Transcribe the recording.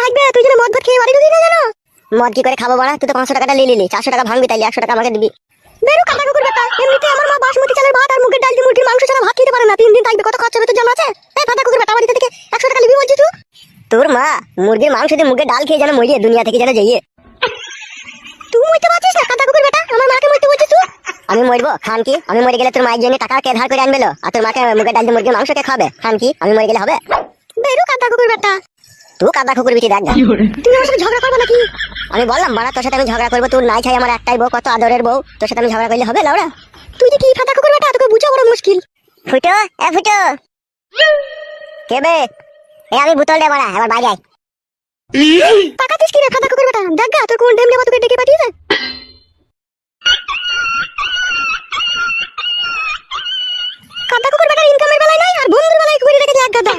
লাগবে, তুই যেন মদ ভাত খেয়ে বাড়ি ঢুকি না জানো। মদ কি করে খাবো বাড়া, তুই তো 500 টাকাটা নিলি, 400 টাকা ভাঙবি, তাইলে 100 টাকা আমাকে দিবি। বেরু কাটা কুকুর বেটা, এমনিতে আমার মা বাসমতি চালের ভাত আর মুগের ডাল দিয়ে মুরগির মাংস ছাড়া ভাত খেতে পারে না, 3 দিন থাকবে, কত খরচ হবে তোর জানা আছে? এই ফাটা কুকুর বেটা, বাড়িতে থেকে 100 টাকা নিবি বলছিস তুই? তোর মা মুরগির মাংস দিয়ে মুগের ডাল খেয়ে যেন মরিয়ে দুনিয়া থেকে যেন যাইয়ে। তুই মরতে পারছিস না কাটা কুকুর বেটা, আমার মাকে মরতে বলছিস তুই? আমি মরবো খান কি? আমি মরে গেলে তোর মায়ের জন্য টাকা কে ধার করে আনবেলো, আর তোর মাকে মুগের ডাল দিয়ে মুরগির মাংস কে খাবে? খান কি? আমি মরে গেলে হবে? বেরু কাটা কুকুর বেটা, তুই কাদা কুকুর বিটি দেখ। তুই আমার সাথে ঝগড়া করবে নাকি? আমি বললাম বাড়া তোর সাথে আমি ঝগড়া করবো, তোর নাই ছাই আমার একটাই বউ, কত আদরের বউ, তোর সাথে আমি ঝগড়া করলে হবে লাউড়া? তুই যে কি ফাটা কুকুর বেটা, তোকে বুঝা বড় মুশকিল। ফুটো এ ফুটো, কে বে? এ আমি বোতল দে বাড়া, এবার বাইরে আয়। তাকাতিস কি রে ফাটা কুকুর বেটা, দেখ গা তোর কোন ডেম দেবা তোকে ডেকে পাঠিয়েছে। কাদা কুকুর বেটার ইনকামের বেলায় নাই আর বন্ধুর বেলায় কুকুরি রেখে এক গাদা।